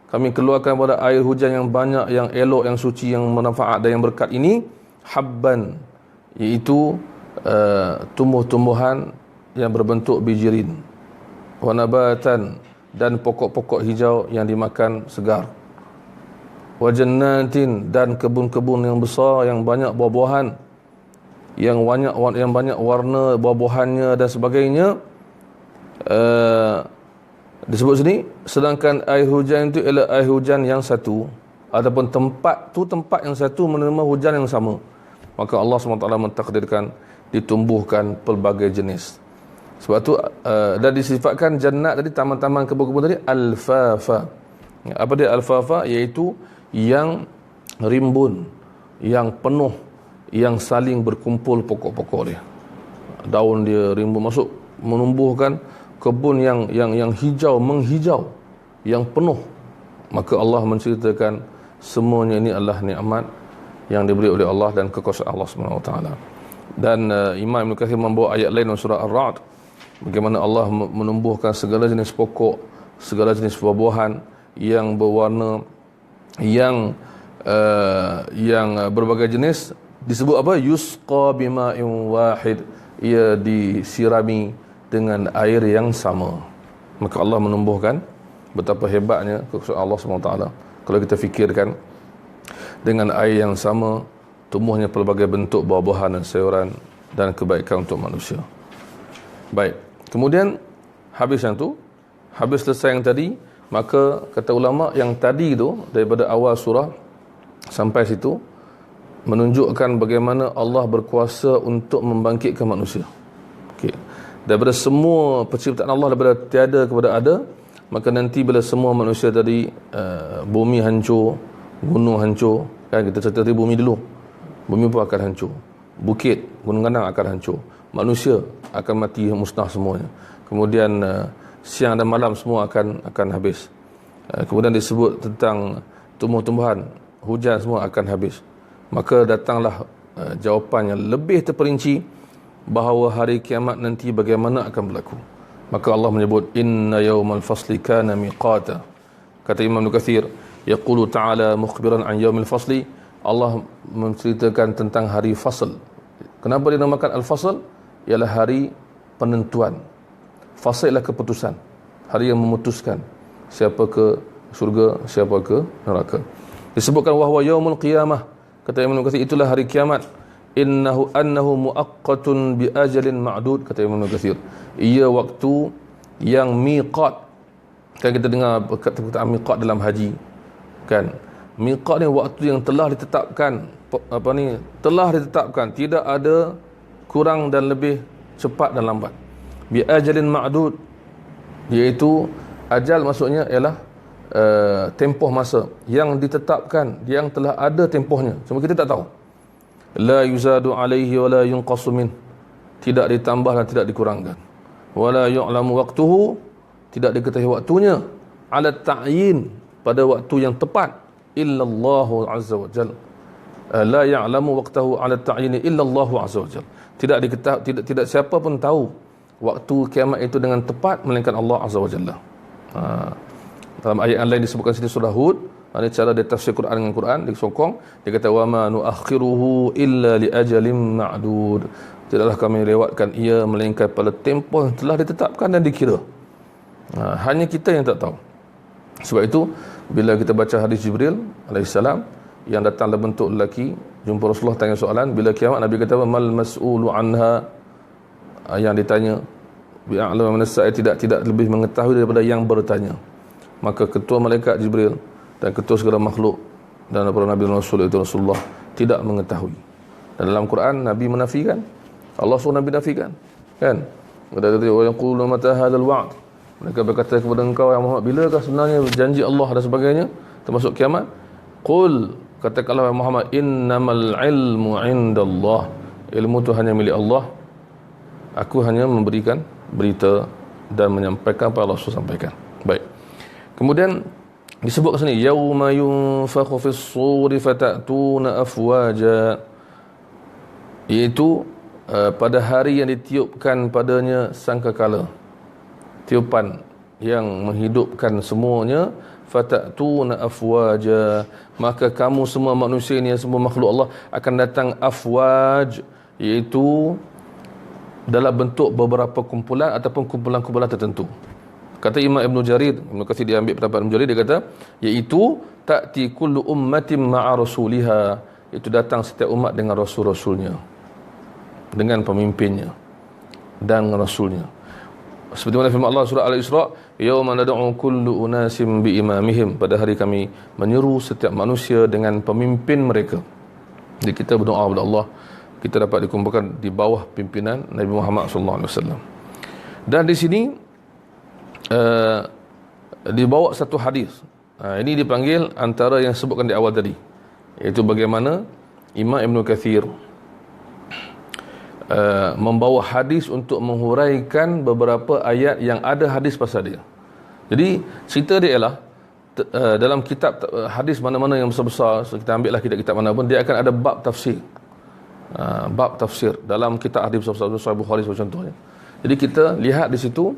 kami keluarkan pada air hujan yang banyak, yang elok, yang suci, yang bermanfaat dan yang berkat ini, habban, iaitu tumbuh-tumbuhan yang berbentuk bijirin, wa nabatan, dan pokok-pokok hijau yang dimakan segar, wa jannatin, dan kebun-kebun yang besar yang banyak buah-buahan, yang banyak warna buah-buahannya dan sebagainya. Disebut sini, sedangkan air hujan itu ialah air hujan yang satu, ataupun tempat yang satu menerima hujan yang sama, maka Allah SWT mentakdirkan ditumbuhkan pelbagai jenis. Sebab tu dan disifatkan jannat tadi, taman-taman kebun-kebun tadi alfafa. Apa dia alfafa? Iaitu yang rimbun, yang penuh, yang saling berkumpul pokok-pokok dia. Daun dia rimbun, masuk menumbuhkan kebun yang hijau, menghijau, yang penuh. Maka Allah menceritakan semuanya ini adalah nikmat yang diberi oleh Allah dan kekuasaan Allah Subhanahu Wa Taala. Dan Imam Ibn Kathir membawa ayat lain dalam surah Ar-Ra'd, bagaimana Allah menumbuhkan segala jenis pokok, segala jenis buah-buahan yang berwarna, yang berbagai jenis. Disebut apa? Yusqa bima'in wahid, ia disirami dengan air yang sama. Maka Allah menumbuhkan, betapa hebatnya kekuasaan Allah SWT. Kalau kita fikirkan, dengan air yang sama tumbuhnya pelbagai bentuk buah-buahan dan sayuran dan kebaikan untuk manusia. Baik, kemudian habis yang tu, habis selesai yang tadi, maka kata ulama yang tadi tu daripada awal surah sampai situ menunjukkan bagaimana Allah berkuasa untuk membangkitkan manusia. Okey. Daripada semua penciptaan Allah, daripada tiada kepada ada, maka nanti bila semua manusia tadi bumi hancur, gunung hancur, kan kita cerita tadi bumi dulu. Bumi pun akan hancur. Bukit, gunung ganang akan hancur. Manusia akan mati, musnah semuanya. Kemudian siang dan malam semua akan habis. Kemudian disebut tentang tumbuh-tumbuhan, hujan semua akan habis. Maka datanglah jawapan yang lebih terperinci bahawa hari kiamat nanti bagaimana akan berlaku. Maka Allah menyebut inna yawmal fasli kana miqata. Kata Imam Ibn Kathir, yaqulu ta'ala mukhbiran an yawmil fasli, Allah menceritakan tentang hari fasl. Kenapa dinamakan al-fasl? Ialah hari penentuan. Fasl ialah keputusan, hari yang memutuskan siapa ke syurga, siapa ke neraka. Disebutkan wahwa yaumul qiyamah, kata Imam Ibn Kathir, itulah hari kiamat. Annahu muaqqatun bi ajalin ma'dud, kata Imam Ibn Kathir. Ia waktu yang miqat. Kan kita dengar kata miqat dalam haji, kan? Miqat ni waktu yang telah ditetapkan, telah ditetapkan, tidak ada kurang dan lebih, cepat dan lambat. Bi ajalin ma'dud, iaitu ajal maksudnya ialah tempoh masa yang ditetapkan, yang telah ada tempohnya, cuma kita tak tahu. La yuzadu alaihi wa la yunqasu min, tidak ditambah dan tidak dikurangkan. Wa la yu'lamu waqtuhu, tidak diketahui waktunya. Ala ta'yin, pada waktu yang tepat. Illallahu azza wa jal. La ya'lamu waqtahu ala ta'yin illallahu azza wa jal. Tidak siapa pun tahu waktu kiamat itu dengan tepat melainkan Allah azza wa jalla. Dalam ayat yang lain disebutkan sini surah Hud, ada cara dia tafsir Quran dengan Quran, dia sokong, dia kata wa ma nuakhiruhu illa li ajalin ma'dud, tidaklah kami lewatkan ia melainkan pada tempoh yang telah ditetapkan dan dikira. Hanya kita yang tak tahu. Sebab itu bila kita baca hadis Jibril alaihissalam yang datang dalam bentuk lelaki, jumpa Rasulullah tanya soalan, bila kiamat Nabi kata mal mas'ulu anha, yang ditanya bi'a'lam min as-sa'i, tidak lebih mengetahui daripada yang bertanya. Maka ketua malaikat Jibril dan ketua segala makhluk dan para nabi dan rasul itu Rasulullah tidak mengetahui. Dan dalam Quran Nabi menafikan, Allah suruh Nabi nafikan, kan? Kata wa yaqulu mata hadzal wa'd, mereka berkata kepada engkau ya Muhammad, bilakah sebenarnya janji Allah dan sebagainya termasuk kiamat? Qul, katakanlah Muhammad, innamal ilmu indallah, ilmu itu hanya milik Allah, aku hanya memberikan berita dan menyampaikan apa Allah suruh sampaikan. Baik. Kemudian disebut kat sini yauma yunfakhu fis suri fatatuna afwaja, iaitu pada hari yang ditiupkan padanya sangkakala, tiupan yang menghidupkan semuanya, fatatuna afwaja, maka kamu semua manusia ini, semua makhluk Allah akan datang afwaj, iaitu dalam bentuk beberapa kumpulan ataupun kumpulan-kumpulan tertentu. Kata Imam Ibn Jarir, Ibn Kathir dia ambil pendapat Ibn Jarir, dia kata iaitu ta'ti kullu ummatin ma'a rasuliha, itu datang setiap umat dengan rasul-rasulnya, dengan pemimpinnya dan rasulnya. Seperti mana firman Allah surah Al-Isra, yauma nad'u kullu unasim bi imamihim, pada hari kami menyeru setiap manusia dengan pemimpin mereka. Jadi kita berdoa kepada Allah, kita dapat dikumpulkan di bawah pimpinan Nabi Muhammad sallallahu alaihi wasallam. Dan di sini dibawa satu hadis. Ini dipanggil antara yang sebutkan di awal tadi, iaitu bagaimana Imam Ibn Kathir membawa hadis untuk menghuraikan beberapa ayat yang ada hadis pasal dia. Jadi cerita dia ialah dalam kitab hadis mana-mana yang besar-besar, so kita ambil lah kitab-kitab mana pun, dia akan ada bab tafsir. Bab tafsir dalam kitab hadis besar-besar, Sahih Bukhari contohnya. Jadi kita lihat di situ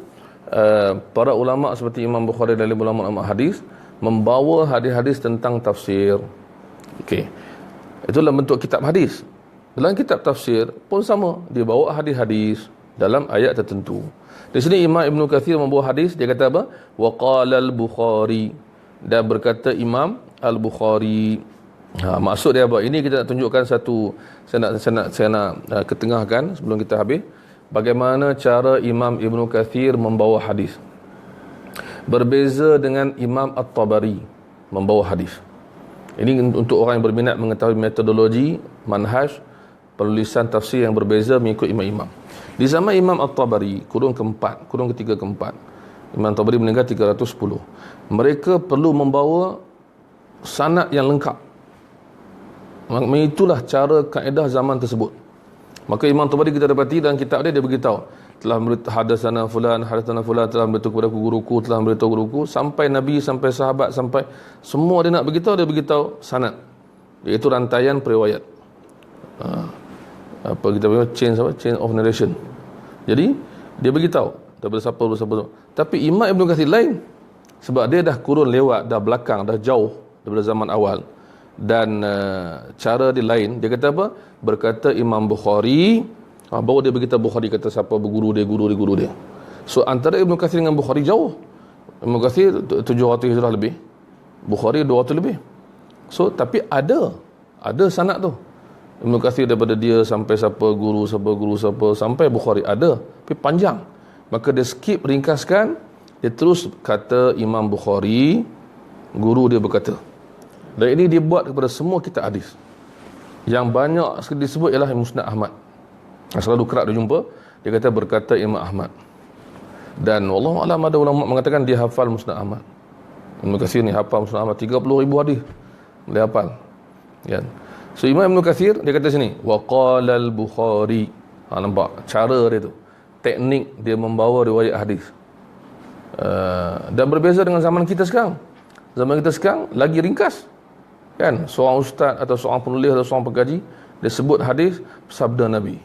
para ulama seperti Imam Bukhari dan ulama-ulama hadis membawa hadis-hadis tentang tafsir. Okey. Itulah bentuk kitab hadis. Dalam kitab tafsir pun sama, dia bawa hadis-hadis dalam ayat tertentu. Di sini Imam Ibn Kathir membawa hadis, dia kata apa? Wa qala al-Bukhari, dan berkata Imam Al-Bukhari. Maksud dia apa? Ini kita nak tunjukkan satu, saya nak ketengahkan sebelum kita habis, bagaimana cara Imam Ibn Kathir membawa hadis. Berbeza dengan Imam At-Tabari membawa hadis. Ini untuk orang yang berminat mengetahui metodologi, manhaj, penulisan tafsir yang berbeza mengikut imam-imam. Di zaman Imam At-Tabari, kurun keempat, kurun ketiga keempat, Imam At-Tabari meninggal 310. Mereka perlu membawa sanad yang lengkap. Itulah cara kaedah zaman tersebut. Maka Imam At-Tabari kita dapati dalam kitab dia beritahu, telah hadatsana fulan, telah beritahu kepada guruku, telah beritahu guruku, sampai Nabi, sampai sahabat, sampai semua dia nak beritahu, dia beritahu sanad, iaitu rantaian periwayat. Apa kita panggil chain of narration. Jadi dia beritahu daripada siapa. Tapi Imam Ibn Kathir lain, sebab dia dah kurun lewat, dah belakang, dah jauh daripada zaman awal, dan cara dia lain. Dia kata apa? Berkata Imam Bukhari, baru dia beritahu Bukhari, kata siapa berguru dia. So antara Ibn Kathir dengan Bukhari jauh. Ibn Kathir 700 hijrah lebih, Bukhari 200 lebih. So tapi ada sanad tu. Ibn Kathir daripada dia sampai siapa guru sampai Bukhari ada, tapi panjang. Maka dia skip, ringkaskan, dia terus kata Imam Bukhari, guru dia berkata. Dan ini dia buat kepada semua kitab hadis. Yang banyak sekali disebut ialah Musnad Ahmad. Selalu kerap dia jumpa, dia kata berkata Imam Ahmad. Dan wallahu alam, ada ulama mengatakan dia hafal Musnad Ahmad. Ibn Kathir ni hafal Musnad Ahmad 30,000 hadis. Dia hafal. Kan? So Imam Ibn Kathir dia kata sini, wa qala al-Bukhari. Nampak cara dia tu, teknik dia membawa riwayat hadis. Dan berbeza dengan zaman kita sekarang. Zaman kita sekarang lagi ringkas. Kan? Seorang ustaz atau seorang penulis atau seorang pengkaji, dia sebut hadis sabda Nabi.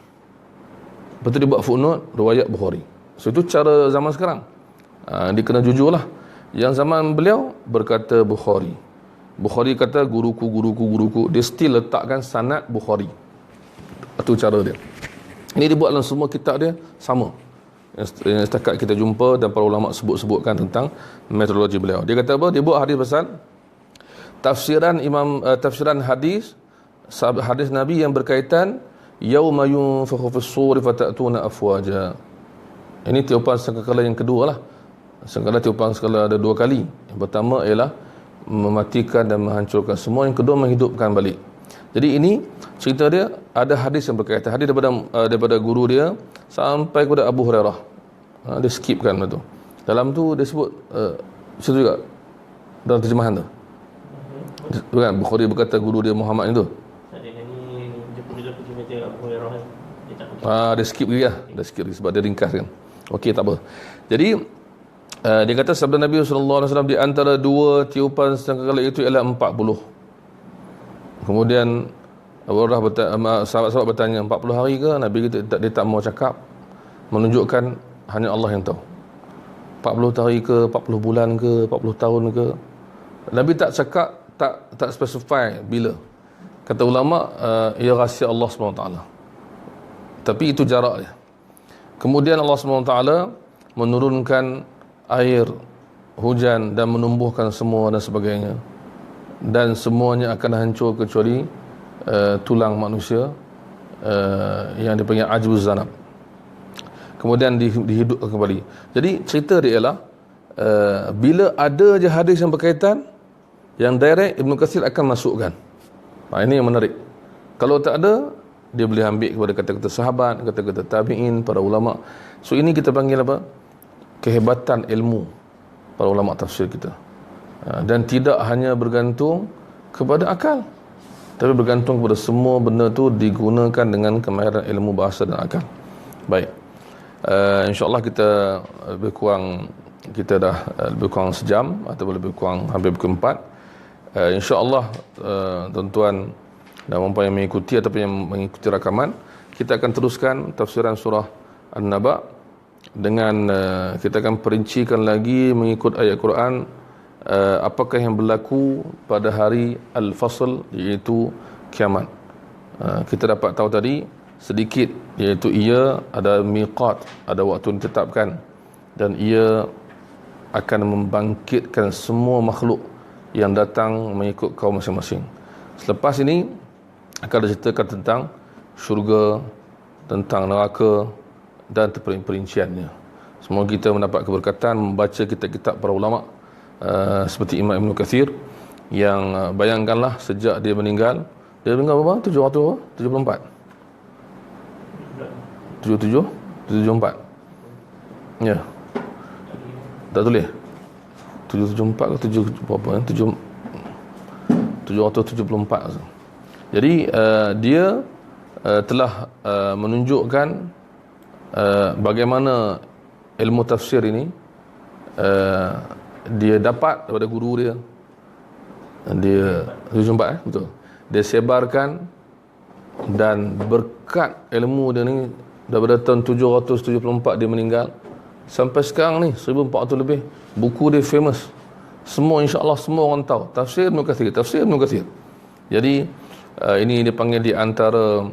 Lepas tu dia buat footnote riwayat Bukhari. So itu cara zaman sekarang. Dia kena jujurlah. Yang zaman beliau berkata Bukhari. Bukhari kata guruku. Dia still letakkan sanad Bukhari. Itu cara dia. Ini dibuat dalam semua kitab dia sama. Yang setakat kita jumpa dan para ulama sebutkan tentang metodologi beliau. Dia kata apa? Dia buat hadis pasal tafsiran hadis Nabi yang berkaitan yauma yunfakhu fis-suri fatatuna afwaja. Ini tiupan sangkakala yang kedua lah. Sangkakala tiupan sangkakala ada dua kali. Yang pertama ialah mematikan dan menghancurkan semua, yang kedua menghidupkan balik. Jadi ini cerita dia, ada hadis yang berkaitan, hadis daripada guru dia sampai kepada Abu Hurairah. Dia skipkan tu. Dalam tu dia sebut situ juga dalam terjemahan tu. Bukan Bukhari berkata guru dia Muhammad itu. Dia skip lagi lah. Dia skip lagi sebab dia ringkas kan. Okey, tak apa. Jadi dia kata sabda Nabi SAW, di antara dua tiupan sangkakala itu ialah 40. Kemudian sahabat-sahabat bertanya, 40 hari ke? Nabi kata dia tak mau cakap, menunjukkan hanya Allah yang tahu. 40 hari ke, 40 bulan ke, 40 tahun ke. Nabi tak cakap, tak specify bila. Kata ulama, ia rahsia Allah SWT. Tapi itu jarak dia. Kemudian Allah SWT menurunkan air, hujan dan menumbuhkan semua dan sebagainya. Dan semuanya akan hancur kecuali tulang manusia yang dipanggil ajbuz zanab. kemudian dihidupkan kembali. Jadi cerita dia ialah bila ada je hadis yang berkaitan, yang direct Ibn Kathir akan masukkan. Ini yang menarik. Kalau tak ada, dia boleh ambil kepada kata-kata sahabat, kata-kata tabi'in, para ulama. So ini kita panggil apa? Kehebatan ilmu para ulama tafsir kita. Dan tidak hanya bergantung kepada akal, tapi bergantung kepada semua benda tu digunakan dengan kemahiran ilmu bahasa dan akal. Baik. InsyaAllah kita lebih kurang, kita dah lebih kurang sejam atau lebih kurang hampir pukul 4. InsyaAllah tuan-tuan dan puan yang mengikuti ataupun yang mengikuti rakaman, kita akan teruskan tafsiran surah An-Naba dengan kita akan perincikan lagi mengikut ayat Quran apakah yang berlaku pada hari Al-Fasl, iaitu kiamat. Kita dapat tahu tadi sedikit, iaitu ia ada miqat, ada waktu yang ditetapkan, dan ia akan membangkitkan semua makhluk yang datang mengikut kaum masing-masing. Selepas ini akan diceritakan tentang syurga, tentang neraka dan perinciannya. Semoga kita mendapat keberkatan membaca kitab-kitab para ulama seperti Imam Ibn Kathir yang bayangkanlah sejak dia meninggal berapa? 774 77 74 ya, tak tulis 774 ke 7 berapa, 774. Jadi dia telah menunjukkan bagaimana ilmu tafsir ini dia dapat daripada guru dia. Dia 74 betul. Dia sebarkan, dan berkat ilmu dia ni daripada tahun 774 dia meninggal sampai sekarang ni 1400 lebih, buku dia famous. Semua, insya-Allah semua orang tahu tafsir Ibn Kathir, tafsir Ibn Kathir. Jadi ini dipanggil di antara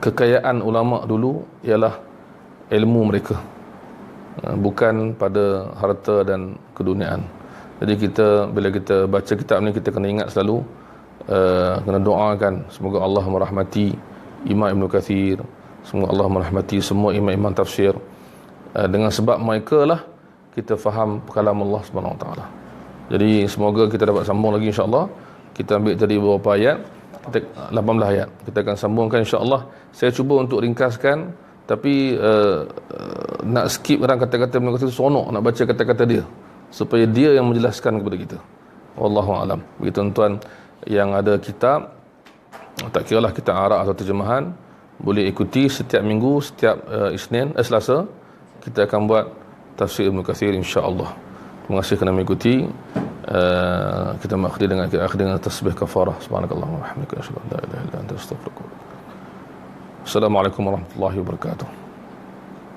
kekayaan ulama dulu ialah ilmu mereka, bukan pada harta dan keduniaan. Jadi kita, bila kita baca kitab ni, kita kena ingat selalu, kena doakan semoga Allah merahmati Imam Ibn Kathir, semoga Allah merahmati semua imam-imam tafsir. Dengan sebab mereka lah kita faham kalam Allah Subhanahu Wa Taala. Jadi semoga kita dapat sambung lagi, insya-Allah. Kita ambil tadi beberapa ayat, 18 ayat. Kita akan sambungkan, insya-Allah. Saya cuba untuk ringkaskan, tapi nak skip orang kata-kata Ibn Kathir, seronok nak baca kata-kata dia, supaya dia yang menjelaskan kepada kita. Wallahu alam. Bagi tuan-tuan yang ada kitab, tak kiralah kitab Arab atau terjemahan, boleh ikuti setiap minggu, setiap Selasa kita akan buat tafsir Ibn Kathir, insya-Allah. Terima kasih kerana mengikuti. Kita mengakhiri dengan tasbih kafarah. Subhanakallahumma wa bihamdika, asyhadu an la ilaha illa anta, astaghfiruka wa atubu ilaik. Assalamualaikum warahmatullahi wabarakatuh.